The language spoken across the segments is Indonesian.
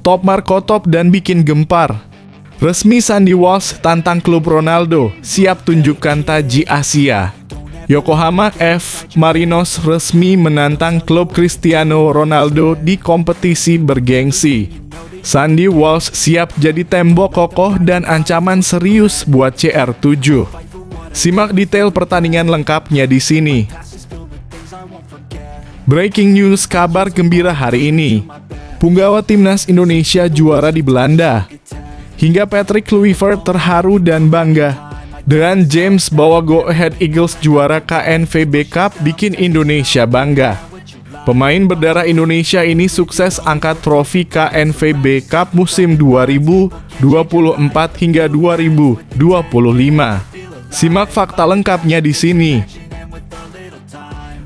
Top Marco top dan bikin gempar. Resmi Sandy Walsh tantang klub Ronaldo, siap tunjukkan taji Asia. Yokohama F. Marinos resmi menantang klub Cristiano Ronaldo di kompetisi bergengsi. Sandy Walsh siap jadi tembok kokoh dan ancaman serius buat CR7. Simak detail pertandingan lengkapnya di sini. Breaking news, kabar gembira hari ini. Punggawa Timnas Indonesia juara di Belanda. Hingga Patrick Kluivert terharu dan bangga. Dan James bawa Go Ahead Eagles juara KNVB Cup bikin Indonesia bangga. Pemain berdarah Indonesia ini sukses angkat trofi KNVB Cup musim 2024 hingga 2025. Simak fakta lengkapnya di sini.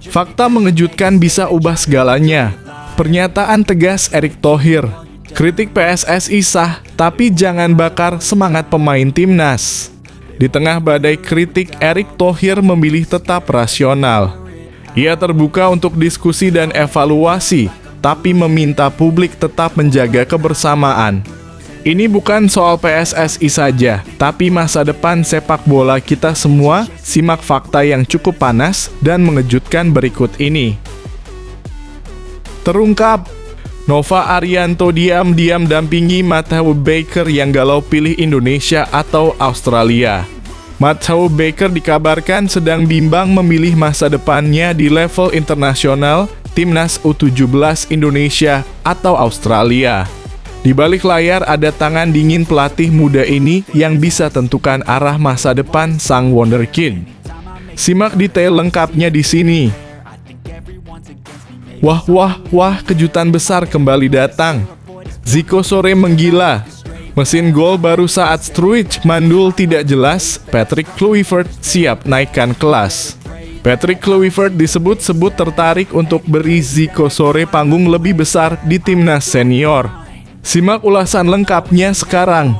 Fakta mengejutkan bisa ubah segalanya. Pernyataan tegas Erick Thohir. Kritik PSSI sah, tapi jangan bakar semangat pemain timnas. Di tengah badai kritik, Erick Thohir memilih tetap rasional. Ia terbuka untuk diskusi dan evaluasi, tapi meminta publik tetap menjaga kebersamaan. Ini bukan soal PSSI saja, tapi masa depan sepak bola kita semua. Simak fakta yang cukup panas dan mengejutkan berikut ini. Terungkap, Nova Arianto diam-diam dampingi Matthew Baker yang galau pilih Indonesia atau Australia. Matthew Baker dikabarkan sedang bimbang memilih masa depannya di level internasional, Timnas U17 Indonesia atau Australia. Di balik layar ada tangan dingin pelatih muda ini yang bisa tentukan arah masa depan sang wonderkid. Simak detail lengkapnya di sini. Wah, kejutan besar kembali datang. Zico sore menggila. Mesin gol baru saat Struijk mandul tidak jelas, Patrick Kluivert siap naikkan kelas. Patrick Kluivert disebut-sebut tertarik untuk beri Zico sore panggung lebih besar di timnas senior. Simak ulasan lengkapnya sekarang.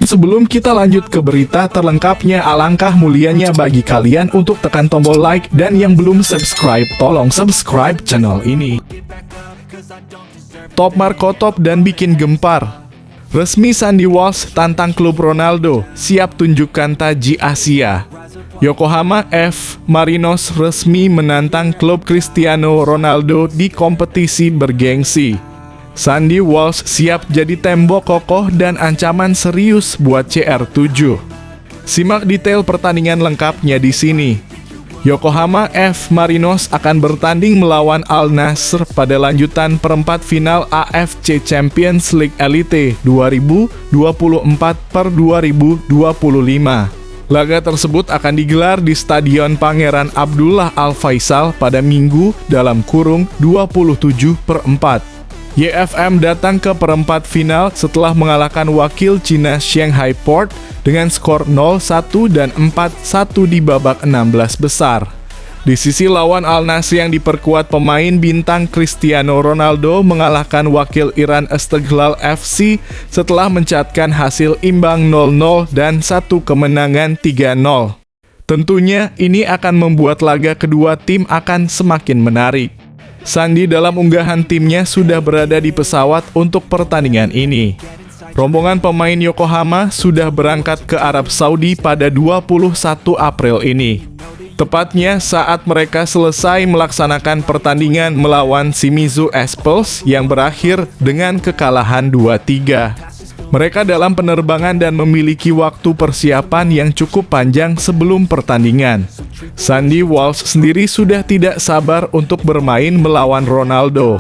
Sebelum kita lanjut ke berita terlengkapnya, alangkah mulianya bagi kalian untuk tekan tombol like dan yang belum subscribe, tolong subscribe channel ini. Top Marco top dan bikin gempar. Resmi Sandy Walsh tantang klub Ronaldo, siap tunjukkan taji Asia. Yokohama F. Marinos resmi menantang klub Cristiano Ronaldo di kompetisi bergengsi. Sandy Walsh siap jadi tembok kokoh dan ancaman serius buat CR7. Simak detail pertandingan lengkapnya di sini. Yokohama F. Marinos akan bertanding melawan Al Nassr pada lanjutan perempat final AFC Champions League Elite 2024/2025. Laga tersebut akan digelar di Stadion Pangeran Abdullah Al Faisal pada Minggu (27/4). YFM datang ke perempat final setelah mengalahkan wakil Cina Shanghai Port dengan skor 0-1 dan 4-1 di babak 16 besar. Di sisi lawan Al Nassr yang diperkuat pemain bintang Cristiano Ronaldo mengalahkan wakil Iran Istiqlal FC setelah mencatatkan hasil imbang 0-0 dan satu kemenangan 3-0. Tentunya ini akan membuat laga kedua tim akan semakin menarik. Sandy dalam unggahan timnya sudah berada di pesawat untuk pertandingan ini. Rombongan pemain Yokohama sudah berangkat ke Arab Saudi pada 21 April ini. Tepatnya saat mereka selesai melaksanakan pertandingan melawan Shimizu S-Pulse yang berakhir dengan kekalahan 2-3. Mereka dalam penerbangan dan memiliki waktu persiapan yang cukup panjang sebelum pertandingan. Sandy Walsh sendiri sudah tidak sabar untuk bermain melawan Ronaldo.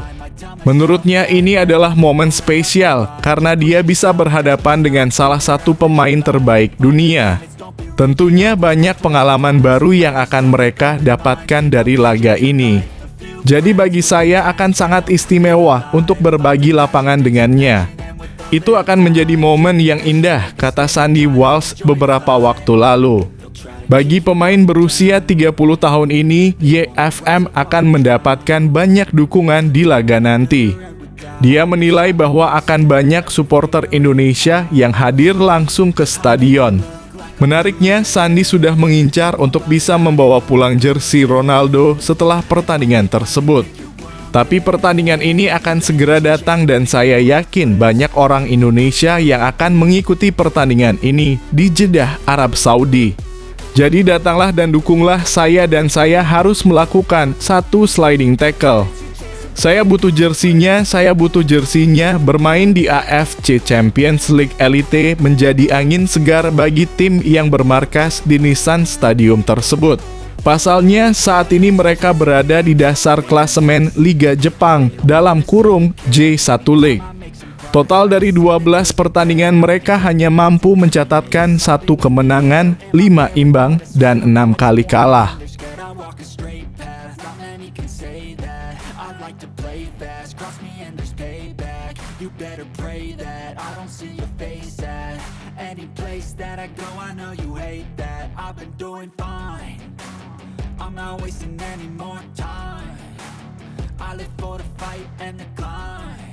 Menurutnya ini adalah momen spesial karena dia bisa berhadapan dengan salah satu pemain terbaik dunia. Tentunya banyak pengalaman baru yang akan mereka dapatkan dari laga ini. Jadi bagi saya akan sangat istimewa untuk berbagi lapangan dengannya. Itu akan menjadi momen yang indah, kata Sandy Walsh beberapa waktu lalu. Bagi pemain berusia 30 tahun ini, YFM akan mendapatkan banyak dukungan di laga nanti. Dia menilai bahwa akan banyak supporter Indonesia yang hadir langsung ke stadion. Menariknya, Sandi sudah mengincar untuk bisa membawa pulang jersey Ronaldo setelah pertandingan tersebut. Tapi pertandingan ini akan segera datang dan saya yakin banyak orang Indonesia yang akan mengikuti pertandingan ini di Jeddah, Arab Saudi. Jadi datanglah dan dukunglah saya dan saya harus melakukan satu sliding tackle. Saya butuh jersinya, bermain di AFC Champions League Elite menjadi angin segar bagi tim yang bermarkas di Nissan Stadium tersebut. Pasalnya, saat ini mereka berada di dasar klasemen Liga Jepang dalam kurung J1 League. Total dari 12 pertandingan mereka hanya mampu mencatatkan 1 kemenangan, 5 imbang, dan 6 kali kalah. You better pray that I don't see your face at any place that I go. I know you hate that. I've been doing fine. I'm not wasting any more time. I live for the fight and the climb,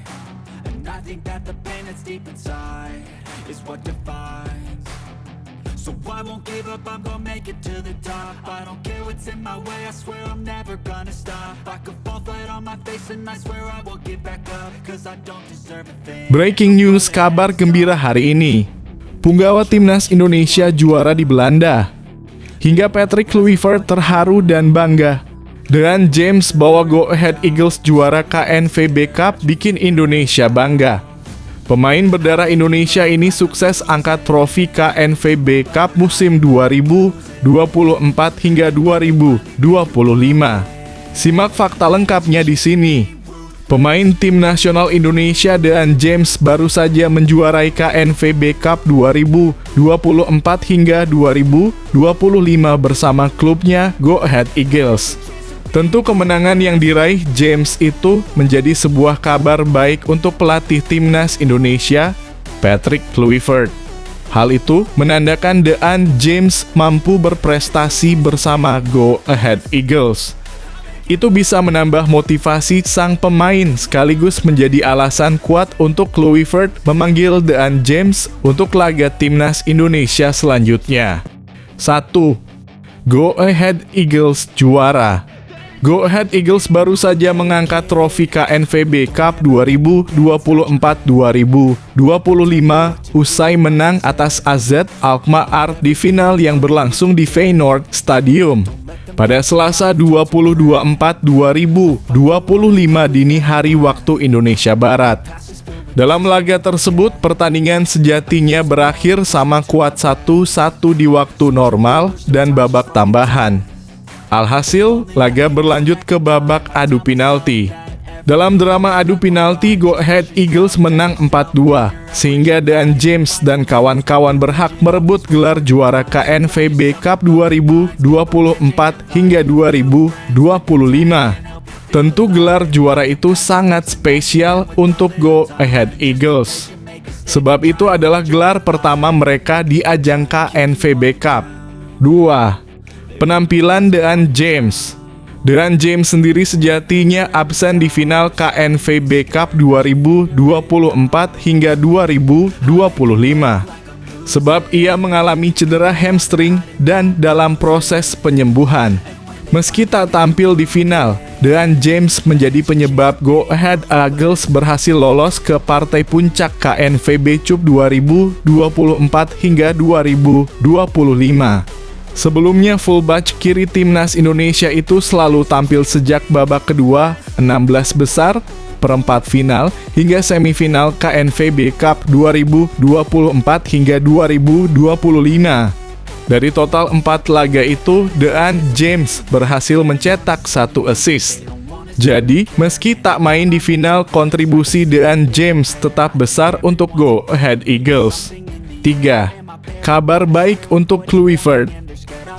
and I think that the pain that's deep inside is what defines. So I won't give up, I'm gonna make it to the top. I don't care what's in my way, I swear I'm never gonna stop. I could fall flat on my face and I swear I will get back up, cause I don't deserve a thing. Breaking news, kabar gembira hari ini. Punggawa Timnas Indonesia juara di Belanda. Hingga Patrick Kluivert terharu dan bangga. Dengan James bawa Go Ahead Eagles juara KNVB Cup bikin Indonesia bangga. Pemain berdarah Indonesia ini sukses angkat trofi KNVB Cup musim 2024 hingga 2025. Simak fakta lengkapnya di sini. Pemain tim nasional Indonesia dan James baru saja menjuarai KNVB Cup 2024 hingga 2025 bersama klubnya Go Ahead Eagles. Tentu kemenangan yang diraih James itu menjadi sebuah kabar baik untuk pelatih Timnas Indonesia, Patrick Kluivert. Hal itu menandakan Dean James mampu berprestasi bersama Go Ahead Eagles. Itu bisa menambah motivasi sang pemain sekaligus menjadi alasan kuat untuk Kluivert memanggil Dean James untuk laga Timnas Indonesia selanjutnya. 1. Go Ahead Eagles juara. Go Ahead Eagles baru saja mengangkat trofi KNVB Cup 2024-2025 usai menang atas AZ Alkmaar di final yang berlangsung di Feyenoord Stadium pada Selasa 22/4/2025 dini hari waktu Indonesia Barat. Dalam laga tersebut, pertandingan sejatinya berakhir sama kuat 1-1 di waktu normal dan babak tambahan. Alhasil, laga berlanjut ke babak adu penalti. Dalam drama adu penalti, Go Ahead Eagles menang 4-2, sehingga Dean James dan kawan-kawan berhak merebut gelar juara KNVB Cup 2024 hingga 2025. Tentu gelar juara itu sangat spesial untuk Go Ahead Eagles. Sebab itu adalah gelar pertama mereka di ajang KNVB Cup. 2. Penampilan Dean James. Dean James sendiri sejatinya absen di final KNVB Cup 2024 hingga 2025. Sebab ia mengalami cedera hamstring dan dalam proses penyembuhan. Meski tak tampil di final, Dean James menjadi penyebab Go Ahead Eagles berhasil lolos ke partai puncak KNVB Cup 2024 hingga 2025. Sebelumnya, fullback kiri Timnas Indonesia itu selalu tampil sejak babak kedua, 16 besar, perempat final, hingga semifinal KNVB Cup 2024 hingga 2025. Dari total 4 laga itu, Dean James berhasil mencetak 1 assist. Jadi, meski tak main di final, kontribusi Dean James tetap besar untuk Go Ahead Eagles. 3. Kabar baik untuk Kluivert.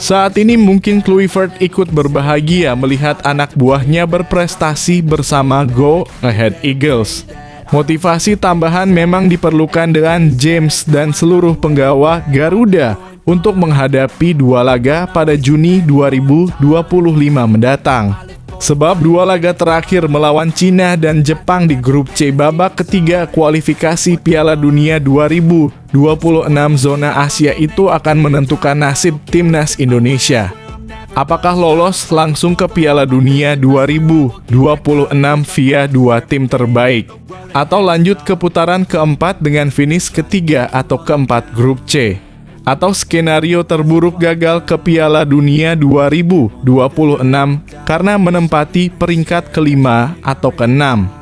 Saat ini mungkin Kluivert ikut berbahagia melihat anak buahnya berprestasi bersama Go Ahead Eagles. Motivasi tambahan memang diperlukan dengan James dan seluruh penggawa Garuda untuk menghadapi 2 laga pada Juni 2025 mendatang. Sebab dua laga terakhir melawan Cina dan Jepang di grup C babak ketiga kualifikasi Piala Dunia 2026 zona Asia itu akan menentukan nasib timnas Indonesia. Apakah lolos langsung ke Piala Dunia 2026 via dua tim terbaik, atau lanjut ke putaran keempat dengan finish ketiga atau keempat grup C, atau skenario terburuk gagal ke Piala Dunia 2026 karena menempati peringkat kelima atau keenam.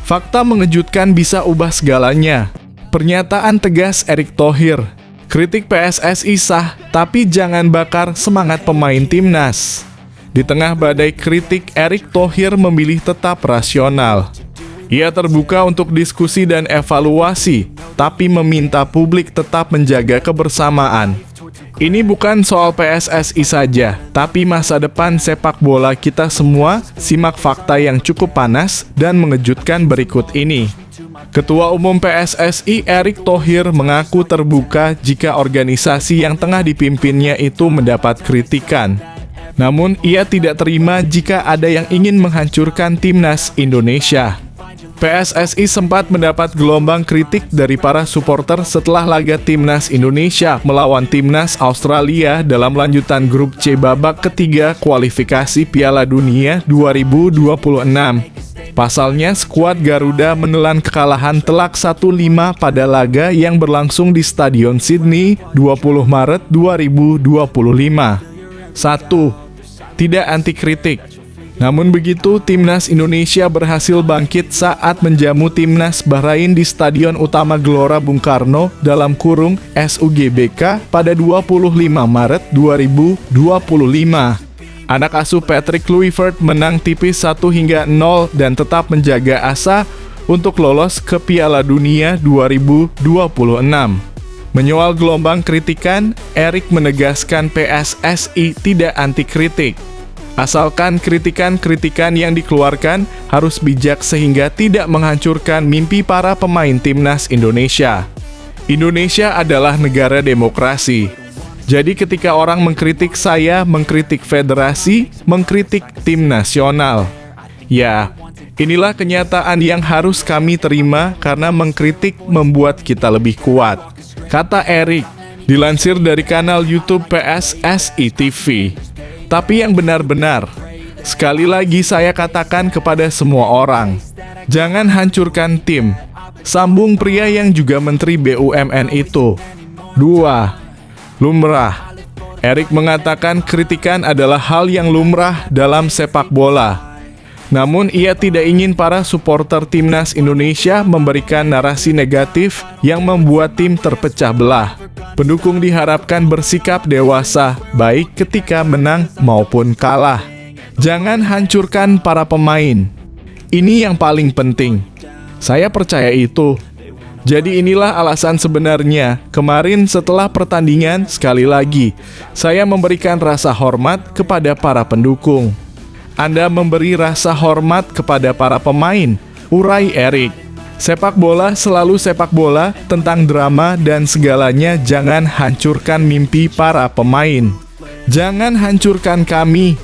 Fakta mengejutkan bisa ubah segalanya. Pernyataan tegas Erick Thohir. Kritik PSSI sah, tapi jangan bakar semangat pemain timnas. Di tengah badai kritik, Erick Thohir memilih tetap rasional. Ia terbuka untuk diskusi dan evaluasi, tapi meminta publik tetap menjaga kebersamaan. Ini bukan soal PSSI saja, tapi masa depan sepak bola kita semua. Simak fakta yang cukup panas dan mengejutkan berikut ini. Ketua Umum PSSI Erick Thohir mengaku terbuka jika organisasi yang tengah dipimpinnya itu mendapat kritikan. Namun, ia tidak terima jika ada yang ingin menghancurkan timnas Indonesia. PSSI sempat mendapat gelombang kritik dari para supporter setelah laga timnas Indonesia melawan timnas Australia dalam lanjutan grup C babak ketiga kualifikasi Piala Dunia 2026. Pasalnya, skuad Garuda menelan kekalahan telak 1-5 pada laga yang berlangsung di Stadion Sydney 20 Maret 2025. 1. Tidak anti kritik. Namun begitu, timnas Indonesia berhasil bangkit saat menjamu timnas Bahrain di Stadion Utama Gelora Bung Karno (SUGBK) pada 25 Maret 2025. Anak asuh Patrick Kluivert menang tipis 1-0 dan tetap menjaga asa untuk lolos ke Piala Dunia 2026. Menyoal gelombang kritikan, Erick menegaskan PSSI tidak anti kritik. Asalkan kritikan-kritikan yang dikeluarkan harus bijak sehingga tidak menghancurkan mimpi para pemain timnas Indonesia. Indonesia adalah negara demokrasi. Jadi ketika orang mengkritik saya, mengkritik federasi, mengkritik tim nasional. Ya, inilah kenyataan yang harus kami terima karena mengkritik membuat kita lebih kuat, kata Erick, dilansir dari kanal YouTube PSSI TV. Tapi yang benar-benar, sekali lagi saya katakan kepada semua orang, jangan hancurkan tim, sambung pria yang juga Menteri BUMN itu. 2. Lumrah. Erick mengatakan kritikan adalah hal yang lumrah dalam sepak bola. Namun ia tidak ingin para supporter timnas Indonesia memberikan narasi negatif yang membuat tim terpecah belah. Pendukung diharapkan bersikap dewasa, baik ketika menang maupun kalah. Jangan hancurkan para pemain. Ini yang paling penting. Saya percaya itu. Jadi inilah alasan sebenarnya. Kemarin setelah pertandingan, sekali lagi, saya memberikan rasa hormat kepada para pendukung. Anda memberi rasa hormat kepada para pemain, urai Erick. Sepak bola selalu sepak bola, tentang drama dan segalanya. Jangan hancurkan mimpi para pemain. Jangan hancurkan kami.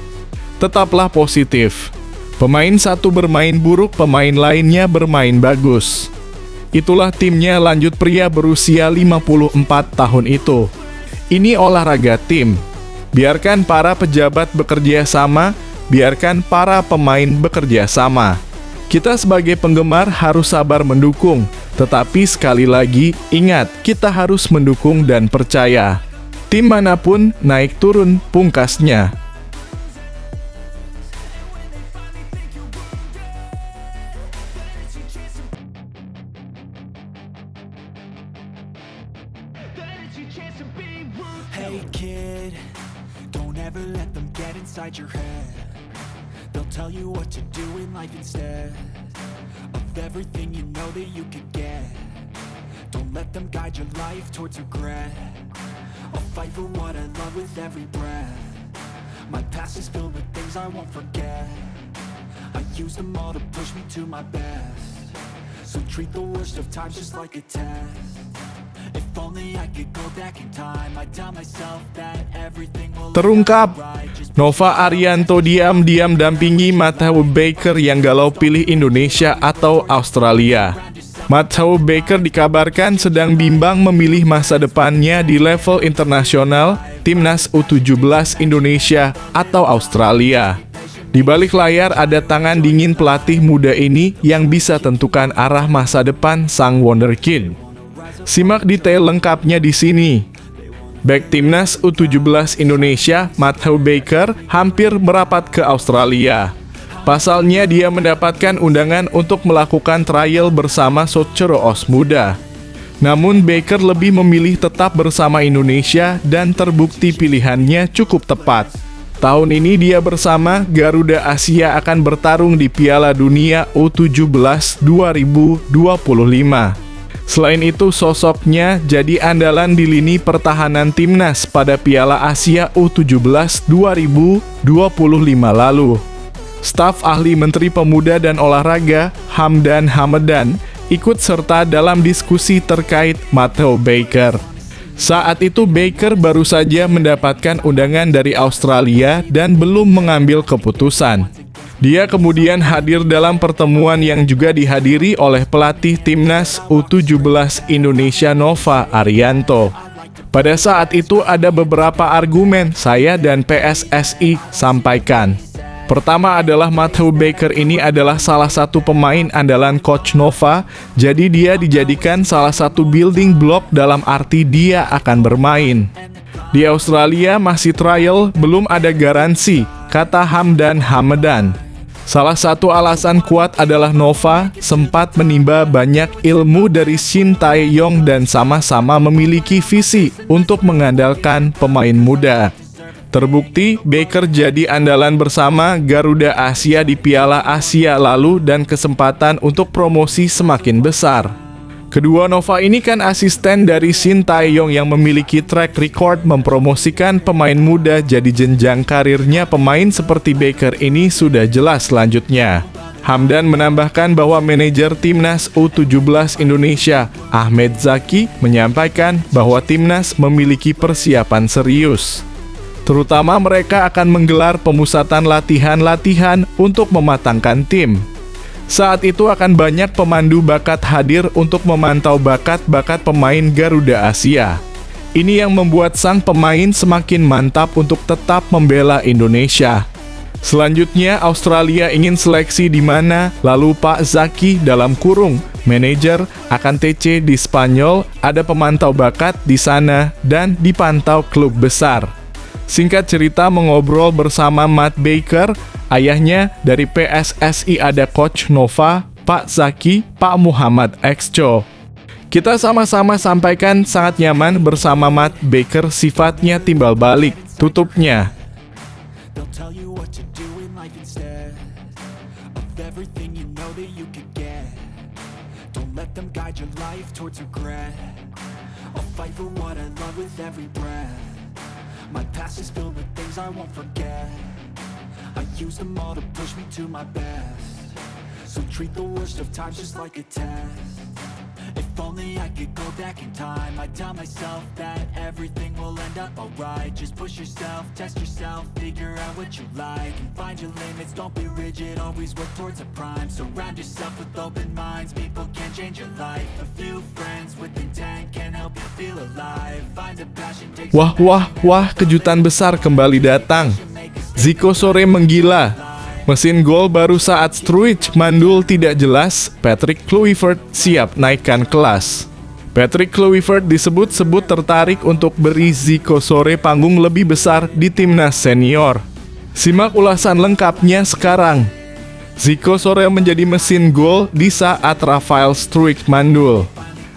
Tetaplah positif. Pemain satu bermain buruk, pemain lainnya bermain bagus. Itulah timnya, lanjut pria berusia 54 tahun itu. Ini olahraga tim. Biarkan para pejabat bekerja sama, biarkan para pemain bekerja sama. Kita sebagai penggemar harus sabar mendukung, tetapi sekali lagi, ingat, kita harus mendukung dan percaya. Tim manapun naik turun pungkasnya. Hey kid, don't ever let them get inside your head. They'll tell you what to do in life instead of everything you know that you could get. Don't let them guide your life towards regret. I'll fight for what I love with every breath. My past is filled with things I won't forget. I use them all to push me to my best. So treat the worst of times just like a test. If only I could go back in time, I'd tell myself that everything will Terungkap, Nova Arianto diam-diam dampingi Matthew Baker yang galau pilih Indonesia atau Australia. Matthew Baker dikabarkan sedang bimbang memilih masa depannya di level internasional Timnas U17 Indonesia atau Australia. Di balik layar ada tangan dingin pelatih muda ini yang bisa tentukan arah masa depan sang wonderkid. Simak detail lengkapnya di sini. Bek Timnas U17 Indonesia, Matthew Baker, hampir merapat ke Australia. Pasalnya dia mendapatkan undangan untuk melakukan trial bersama Soccer Os muda. Namun Baker lebih memilih tetap bersama Indonesia dan terbukti pilihannya cukup tepat. Tahun ini dia bersama Garuda Asia akan bertarung di Piala Dunia U17 2025. Selain itu, sosoknya jadi andalan di lini pertahanan timnas pada Piala Asia U17 2025 lalu. Staf ahli Menteri Pemuda dan Olahraga, Hamdan Hamadan, ikut serta dalam diskusi terkait Matthew Baker. Saat itu Baker baru saja mendapatkan undangan dari Australia dan belum mengambil keputusan. Dia kemudian hadir dalam pertemuan yang juga dihadiri oleh pelatih Timnas U17 Indonesia Nova Arianto. Pada saat itu ada beberapa argumen saya dan PSSI sampaikan. Pertama adalah Matthew Baker ini adalah salah satu pemain andalan Coach Nova, jadi dia dijadikan salah satu building block dalam arti dia akan bermain. Di Australia masih trial, belum ada garansi, kata Hamdan Hamadan. Salah satu alasan kuat adalah Nova sempat menimba banyak ilmu dari Shin Tae-yong dan sama-sama memiliki visi untuk mengandalkan pemain muda. Terbukti, Baker jadi andalan bersama Garuda Asia di Piala Asia lalu dan kesempatan untuk promosi semakin besar. Kedua, Nova ini kan asisten dari Shin Tae-yong yang memiliki track record mempromosikan pemain muda, jadi jenjang karirnya pemain seperti Baker ini sudah jelas selanjutnya. Hamdan menambahkan bahwa manajer Timnas U17 Indonesia, Ahmed Zaki, menyampaikan bahwa Timnas memiliki persiapan serius. Terutama mereka akan menggelar pemusatan latihan-latihan untuk mematangkan tim. Saat itu akan banyak pemandu bakat hadir untuk memantau bakat-bakat pemain Garuda Asia. Ini yang membuat sang pemain semakin mantap untuk tetap membela Indonesia. Selanjutnya, Australia ingin seleksi di mana, lalu Pak Zaki dalam kurung, manajer akan TC di Spanyol, ada pemantau bakat di sana dan dipantau klub besar. Singkat cerita, mengobrol bersama Matt Baker, ayahnya dari PSSI ada Coach Nova, Pak Zaki, Pak Muhammad Exco. Kita sama-sama sampaikan sangat nyaman bersama Matt Baker, sifatnya timbal balik, tutupnya. My past is filled with things I won't forget. I use them all to push me to my best. So treat the worst of times just like a test. If only I could go back in time, I'd tell myself that everything will end up alright. Just push yourself, test yourself, figure out what you like, and find your limits, don't be rigid, always work towards a prime. Surround yourself with open minds, people can change your life. A few friends with intent can help you feel alive. Find a passion, take Wah, kejutan besar kembali datang. Zico sore menggila. Mesin gol baru saat Struijk mandul tidak jelas, Patrick Kluivert siap naikkan kelas. Patrick Kluivert disebut-sebut tertarik untuk beri Zico sore panggung lebih besar di timnas senior. Simak ulasan lengkapnya sekarang. Zico sore menjadi mesin gol di saat Rafael Struijk mandul.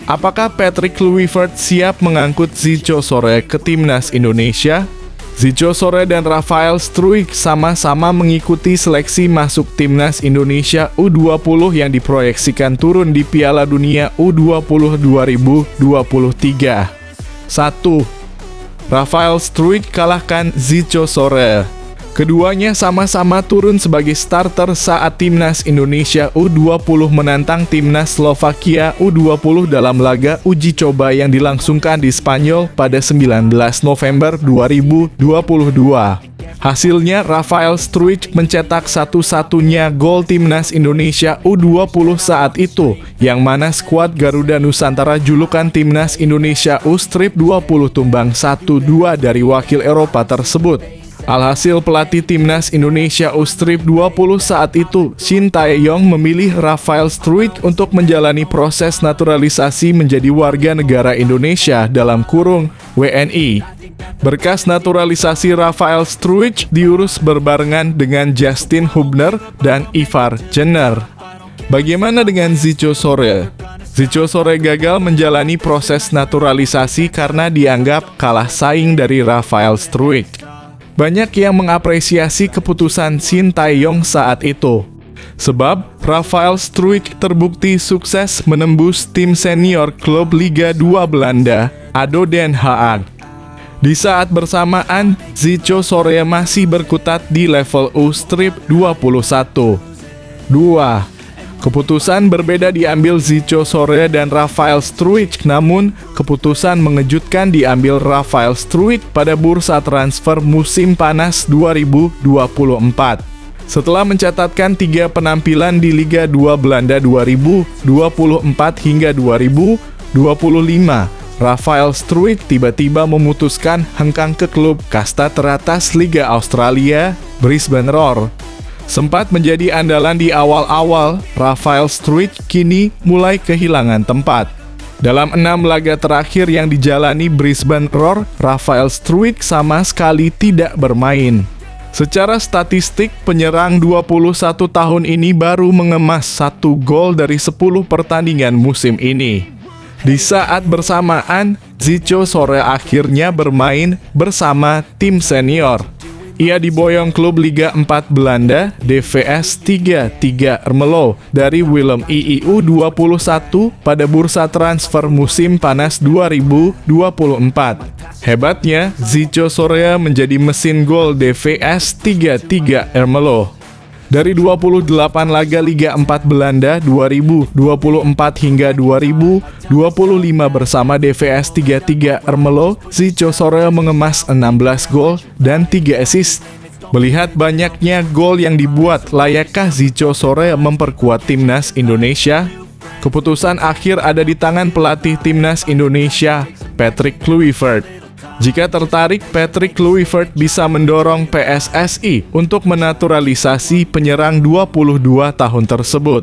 Apakah Patrick Kluivert siap mengangkut Zico Sore ke timnas Indonesia? Zico Sore dan Rafael Struijk sama-sama mengikuti seleksi masuk timnas Indonesia U20 yang diproyeksikan turun di Piala Dunia U20 2023. 1. Rafael Struijk kalahkan Zico Sore. Keduanya sama-sama turun sebagai starter saat timnas Indonesia U20 menantang timnas Slovakia U20 dalam laga uji coba yang dilangsungkan di Spanyol pada 19 November 2022. Hasilnya, Rafael Struijk mencetak satu-satunya gol timnas Indonesia U20 saat itu, yang mana skuad Garuda Nusantara julukan timnas Indonesia U-20 tumbang 1-2 dari wakil Eropa tersebut. Alhasil pelatih timnas Indonesia U-20 saat itu, Shin Tae-yong, memilih Rafael Struijk untuk menjalani proses naturalisasi menjadi warga negara Indonesia dalam kurung WNI. Berkas naturalisasi Rafael Struijk diurus berbarengan dengan Justin Hubner dan Ivar Jenner. Bagaimana dengan Zico Sore? Zico Sore gagal menjalani proses naturalisasi karena dianggap kalah saing dari Rafael Struijk. Banyak yang mengapresiasi keputusan Shin Tae-yong saat itu. Sebab, Rafael Struijk terbukti sukses menembus tim senior klub Liga 2 Belanda, ADO Den Haag. Di saat bersamaan, Zico Sore masih berkutat di level U-21. 2. Keputusan berbeda diambil Zico Sore dan Rafael Struijk, namun keputusan mengejutkan diambil Rafael Struijk pada bursa transfer musim panas 2024. Setelah mencatatkan 3 penampilan di Liga 2 Belanda 2024 hingga 2025, Rafael Struijk tiba-tiba memutuskan hengkang ke klub kasta teratas Liga Australia, Brisbane Roar. Sempat menjadi andalan di awal-awal, Rafael Struijk kini mulai kehilangan tempat. Dalam 6 laga terakhir yang dijalani Brisbane Roar, Rafael Struijk sama sekali tidak bermain. Secara statistik, penyerang 21 tahun ini baru mengemas 1 gol dari 10 pertandingan musim ini. Di saat bersamaan, Zico Sore akhirnya bermain bersama tim senior. Ia diboyong klub Liga 4 Belanda, DVS 33 Ermelo, dari Willem IIU 21 pada bursa transfer musim panas 2024. Hebatnya, Zico Sore menjadi mesin gol DVS 33 Ermelo. Dari 28 laga Liga 4 Belanda 2024 hingga 2025 bersama DVS 33 Ermelo, Zico Sore mengemas 16 gol dan 3 assist. Melihat banyaknya gol yang dibuat, layakkah Zico Sore memperkuat timnas Indonesia? Keputusan akhir ada di tangan pelatih timnas Indonesia, Patrick Kluivert. Jika tertarik, Patrick Kluivert bisa mendorong PSSI untuk menaturalisasi penyerang 22 tahun tersebut.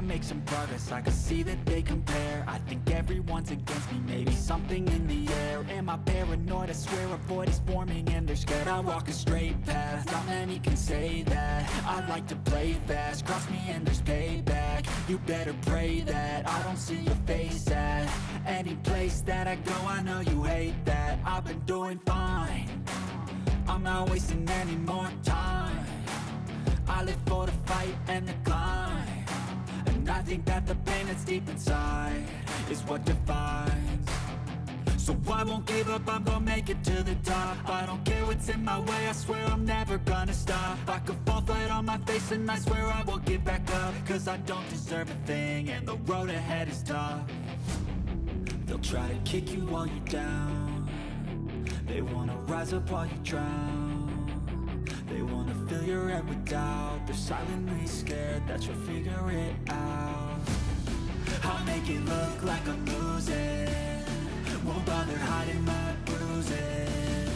Make some progress, I can see that they compare. I think everyone's against me, maybe something in the air. Am I paranoid? I swear a void is forming and they're scared. I walk a straight path, not many can say that. I like to play fast, cross me and there's payback. You better pray that I don't see your face at any place that I go. I know you hate that. I've been doing fine, I'm not wasting any more time. I live for the fight and the climb, and I think that the pain that's deep inside is what defines. So I won't give up, I'm gonna make it to the top. I don't care what's in my way, I swear I'm never gonna stop. I could fall flat on my face and I swear I will get back up. Cause I don't deserve a thing and the road ahead is tough. They'll try to kick you while you're down. They wanna rise up while you drown. They wanna fill your head with doubt. They're silently scared that you'll figure it out. I'll make it look like I'm losing. Won't bother hiding my bruises.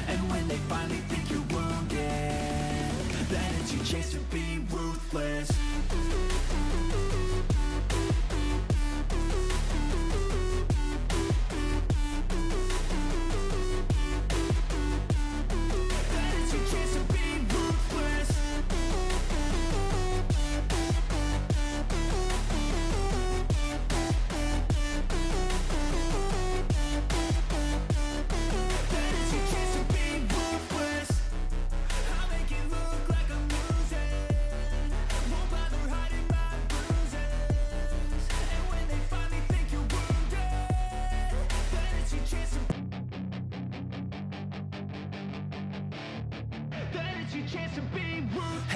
And when they finally think you're wounded, then it's your chance to be ruthless.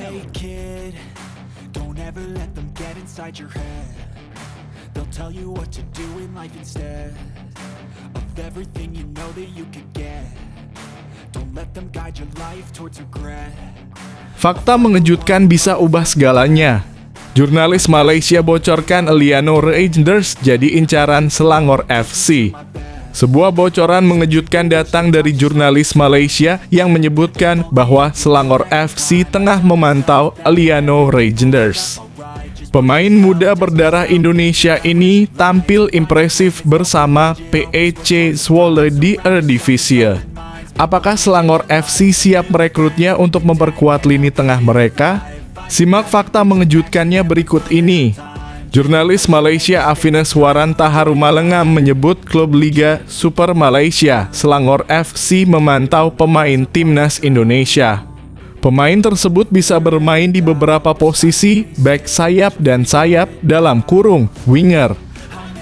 Hey kid, don't ever let them get inside your head. They'll tell you what to do in life instead of everything you know that you could get. Don't let them guide your life towards regret. Fakta mengejutkan bisa ubah segalanya. Jurnalis Malaysia bocorkan Eliano Reijnders jadi incaran Selangor FC. Sebuah bocoran mengejutkan datang dari jurnalis Malaysia yang menyebutkan bahwa Selangor FC tengah memantau Eliano Reijnders. Pemain muda berdarah Indonesia ini tampil impresif bersama PEC Zwolle di Eredivisie. Apakah Selangor FC siap merekrutnya untuk memperkuat lini tengah mereka? Simak fakta mengejutkannya berikut ini. Jurnalis Malaysia Afines Waran Taharumalengam menyebut klub Liga Super Malaysia, Selangor FC memantau pemain timnas Indonesia. Pemain tersebut bisa bermain di beberapa posisi, back sayap dan sayap dalam kurung, winger.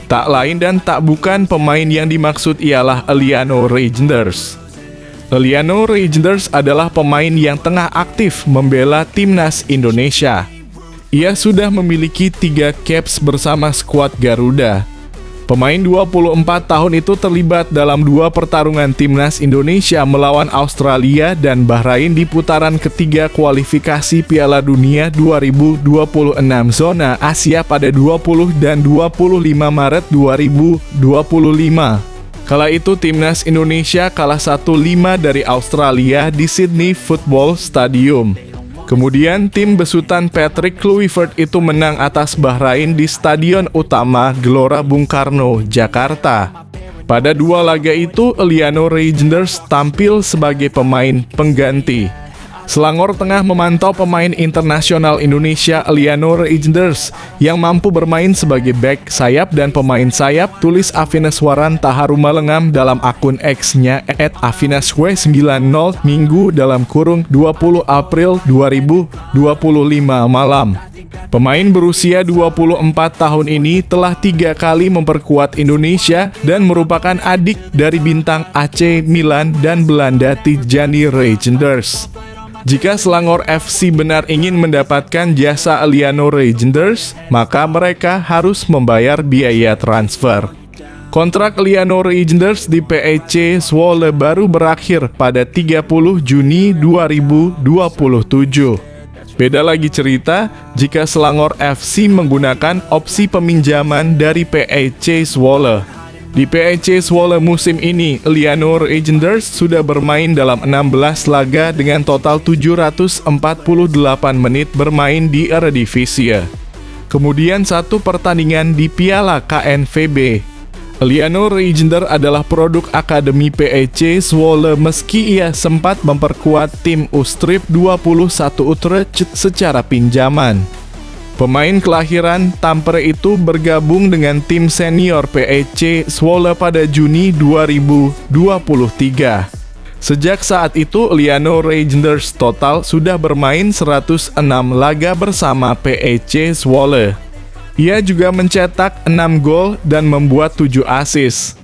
Tak lain dan tak bukan pemain yang dimaksud ialah Eliano Reijnders. Eliano Reijnders adalah pemain yang tengah aktif membela timnas Indonesia. Ia sudah memiliki 3 caps bersama skuad Garuda. Pemain 24 tahun itu terlibat dalam 2 pertarungan timnas Indonesia melawan Australia dan Bahrain di putaran ketiga kualifikasi Piala Dunia 2026 zona Asia pada 20 dan 25 Maret 2025. Kala itu timnas Indonesia kalah 1-5 dari Australia di Sydney Football Stadium. Kemudian tim besutan Patrick Kluivert itu menang atas Bahrain di Stadion Utama Gelora Bung Karno, Jakarta. Pada 2 laga itu, Eliano Reijnders tampil sebagai pemain pengganti. Selangor tengah memantau pemain internasional Indonesia Eliano Reijnders yang mampu bermain sebagai bek sayap dan pemain sayap, tulis Afines Waran Taharumalengam dalam akun X-nya @afinesw90 Minggu dalam kurung 20 April 2025 malam. Pemain berusia 24 tahun ini telah 3 kali memperkuat Indonesia dan merupakan adik dari bintang AC Milan dan Belanda Tijani Reijnders. Jika Selangor FC benar ingin mendapatkan jasa Eliano Reijnders, maka mereka harus membayar biaya transfer. Kontrak Eliano Reijnders di PEC Zwolle baru berakhir pada 30 Juni 2027. Beda lagi cerita jika Selangor FC menggunakan opsi peminjaman dari PEC Zwolle. Di PEC Zwolle musim ini, Eliano Reijnders sudah bermain dalam 16 laga dengan total 748 menit bermain di Eredivisie. Kemudian 1 pertandingan di Piala KNVB. Eliano Reijnders adalah produk Akademi PEC Zwolle meski ia sempat memperkuat tim Ustrip 21 Utrecht secara pinjaman. Pemain kelahiran Tampere itu bergabung dengan tim senior PEC Zwolle pada Juni 2023. Sejak saat itu, Eliano Reijnders total sudah bermain 106 laga bersama PEC Zwolle. Ia juga mencetak 6 gol dan membuat 7 assist.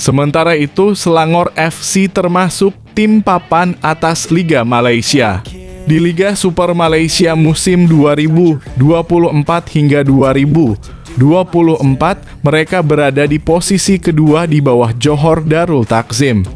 Sementara itu, Selangor FC termasuk tim papan atas Liga Malaysia. Di Liga Super Malaysia musim 2024 hingga 2024, mereka berada di posisi kedua di bawah Johor Darul Takzim.